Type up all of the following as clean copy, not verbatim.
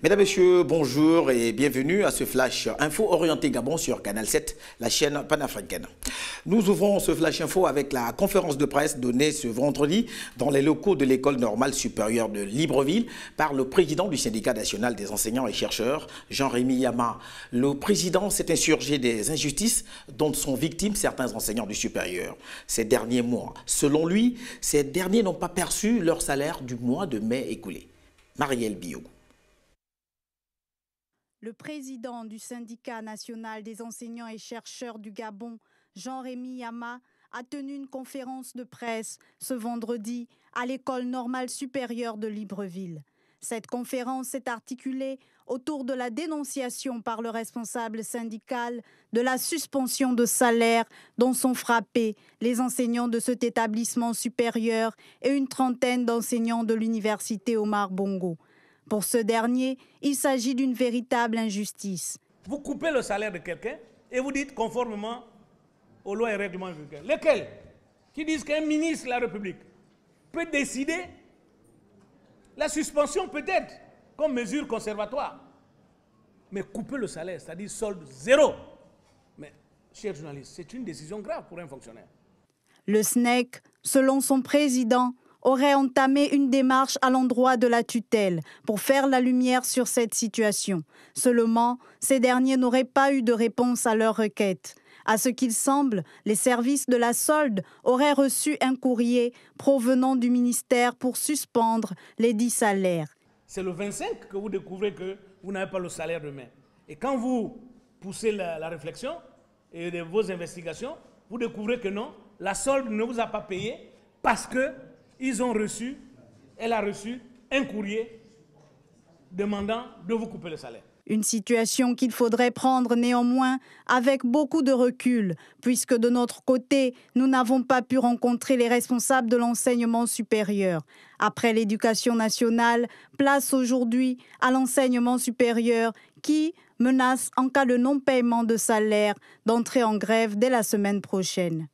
Mesdames, Messieurs, bonjour et bienvenue à ce Flash Info orienté Gabon sur Canal 7, la chaîne panafricaine. Nous ouvrons ce Flash Info avec la conférence de presse donnée ce vendredi dans les locaux de l'École normale supérieure de Libreville par le président du syndicat national des enseignants et chercheurs, Jean-Rémy Yama. Le président s'est insurgé des injustices dont sont victimes certains enseignants du supérieur ces derniers mois. Selon lui, ces derniers n'ont pas perçu leur salaire du mois de mai écoulé. Marielle Biogou. Le président du syndicat national des enseignants et chercheurs du Gabon, Jean-Rémy Yama, a tenu une conférence de presse ce vendredi à l'École normale supérieure de Libreville. Cette conférence s'est articulée autour de la dénonciation par le responsable syndical de la suspension de salaire dont sont frappés les enseignants de cet établissement supérieur et une trentaine d'enseignants de l'université Omar Bongo. Pour ce dernier, il s'agit d'une véritable injustice. Vous coupez le salaire de quelqu'un et vous dites conformément aux lois et règlements américains. Lesquels? Qui disent qu'un ministre de la République peut décider la suspension peut-être comme mesure conservatoire. Mais couper le salaire, c'est-à-dire solde zéro. Mais, chers journalistes, c'est une décision grave pour un fonctionnaire. Le SNEC, selon son président, aurait entamé une démarche à l'endroit de la tutelle pour faire la lumière sur cette situation. Seulement, ces derniers n'auraient pas eu de réponse à leur requête. À ce qu'il semble, les services de la solde auraient reçu un courrier provenant du ministère pour suspendre les 10 salaires. C'est le 25 que vous découvrez que vous n'avez pas le salaire demain. Et quand vous poussez la réflexion et vos investigations, vous découvrez que non, la solde ne vous a pas payé parce que elle a reçu un courrier demandant de vous couper le salaire. Une situation qu'il faudrait prendre néanmoins avec beaucoup de recul, puisque de notre côté, nous n'avons pas pu rencontrer les responsables de l'enseignement supérieur. Après l'éducation nationale, place aujourd'hui à l'enseignement supérieur qui menace, en cas de non-paiement de salaire, d'entrer en grève dès la semaine prochaine.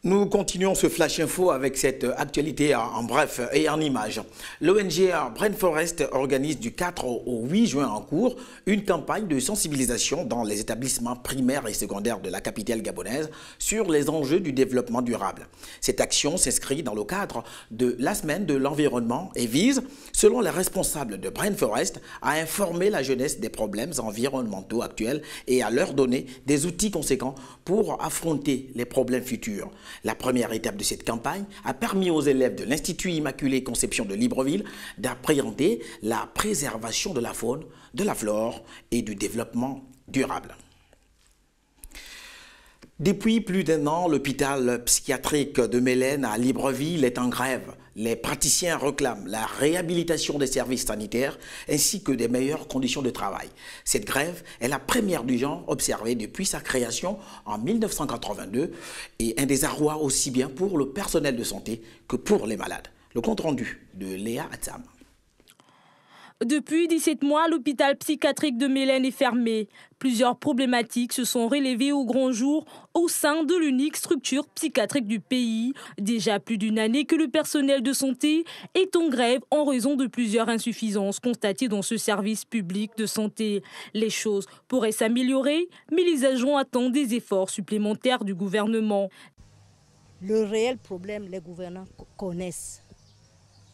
Nous continuons ce Flash Info avec cette actualité en bref et en images. L'ONG Brainforest organise du 4 au 8 juin en cours une campagne de sensibilisation dans les établissements primaires et secondaires de la capitale gabonaise sur les enjeux du développement durable. Cette action s'inscrit dans le cadre de la semaine de l'environnement et vise, selon les responsables de Brainforest, à informer la jeunesse des problèmes environnementaux actuels et à leur donner des outils conséquents pour affronter les problèmes futurs. La première étape de cette campagne a permis aux élèves de l'Institut Immaculée Conception de Libreville d'appréhender la préservation de la faune, de la flore et du développement durable. Depuis plus d'1 an, l'hôpital psychiatrique de Mélène à Libreville est en grève. Les praticiens réclament la réhabilitation des services sanitaires ainsi que des meilleures conditions de travail. Cette grève est la première du genre observée depuis sa création en 1982 et un désarroi aussi bien pour le personnel de santé que pour les malades. Le compte-rendu de Léa Atsam. Depuis 17 mois, l'hôpital psychiatrique de Mélène est fermé. Plusieurs problématiques se sont relevées au grand jour au sein de l'unique structure psychiatrique du pays. Déjà plus d'une année que le personnel de santé est en grève en raison de plusieurs insuffisances constatées dans ce service public de santé. Les choses pourraient s'améliorer, mais les agents attendent des efforts supplémentaires du gouvernement. Le réel problème, les gouvernants connaissent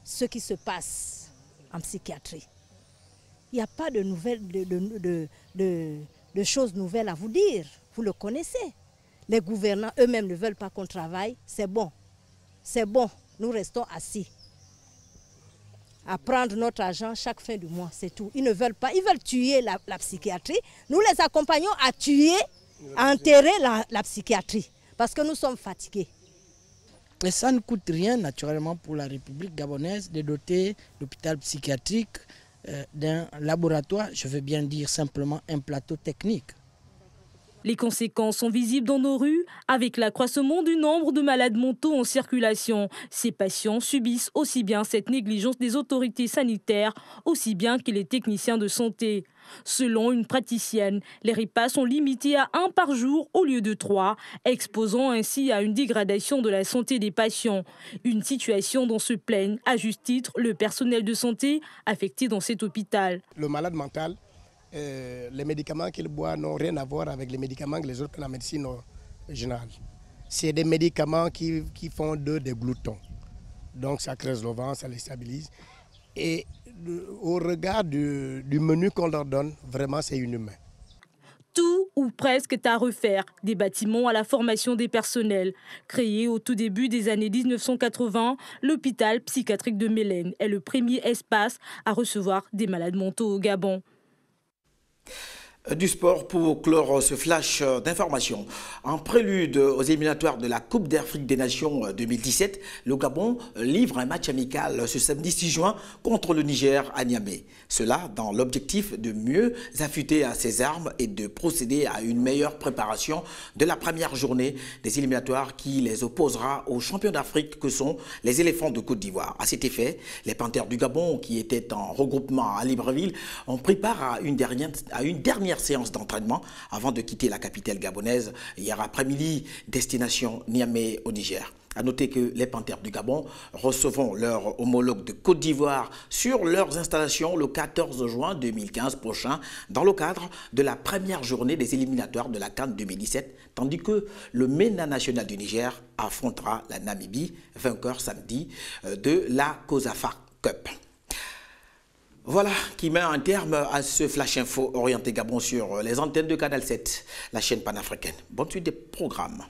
ce qui se passe en psychiatrie. Il n'y a pas de nouvelles, de choses nouvelles à vous dire. Vous le connaissez. Les gouvernants eux-mêmes ne veulent pas qu'on travaille. C'est bon. C'est bon. Nous restons assis à prendre notre argent chaque fin du mois. C'est tout. Ils ne veulent pas. Ils veulent tuer la psychiatrie. Nous les accompagnons à tuer, à enterrer la psychiatrie. Parce que nous sommes fatigués. Et ça ne coûte rien, naturellement, pour la République gabonaise de doter l'hôpital psychiatrique d'un laboratoire, je veux bien dire simplement un plateau technique. Les conséquences sont visibles dans nos rues avec l'accroissement du nombre de malades mentaux en circulation. Ces patients subissent aussi bien cette négligence des autorités sanitaires, aussi bien que les techniciens de santé. Selon une praticienne, les repas sont limités à 1 par jour au lieu de 3, exposant ainsi à une dégradation de la santé des patients. Une situation dont se plaignent, à juste titre, le personnel de santé affecté dans cet hôpital. Le malade mental, les médicaments qu'il boit n'ont rien à voir avec les médicaments que les autres prennent en médecine générale. C'est des médicaments qui font d'eux des gloutons. Donc ça creuse le ventre, ça les stabilise. Et au regard du menu qu'on leur donne, vraiment c'est inhumain. Tout ou presque est à refaire. Des bâtiments à la formation des personnels. Créé au tout début des années 1980, l'hôpital psychiatrique de Mélène est le premier espace à recevoir des malades mentaux au Gabon. Du sport pour clore ce flash d'information. En prélude aux éliminatoires de la Coupe d'Afrique des Nations 2017, le Gabon livre un match amical ce samedi 6 juin contre le Niger à Niamey. Cela dans l'objectif de mieux affûter à ses armes et de procéder à une meilleure préparation de la première journée des éliminatoires qui les opposera aux champions d'Afrique que sont les éléphants de Côte d'Ivoire. À cet effet, les Panthères du Gabon, qui étaient en regroupement à Libreville, ont pris part à une dernière séance d'entraînement avant de quitter la capitale gabonaise hier après-midi, destination Niamey au Niger. A noter que les Panthères du Gabon recevront leur homologue de Côte d'Ivoire sur leurs installations le 14 juin 2015 prochain dans le cadre de la première journée des éliminatoires de la CAN 2017, tandis que le MENA national du Niger affrontera la Namibie, vainqueur samedi de la COSAFA Cup. Voilà qui met un terme à ce Flash Info orienté Gabon sur les antennes de Canal 7, la chaîne panafricaine. Bonne suite des programmes.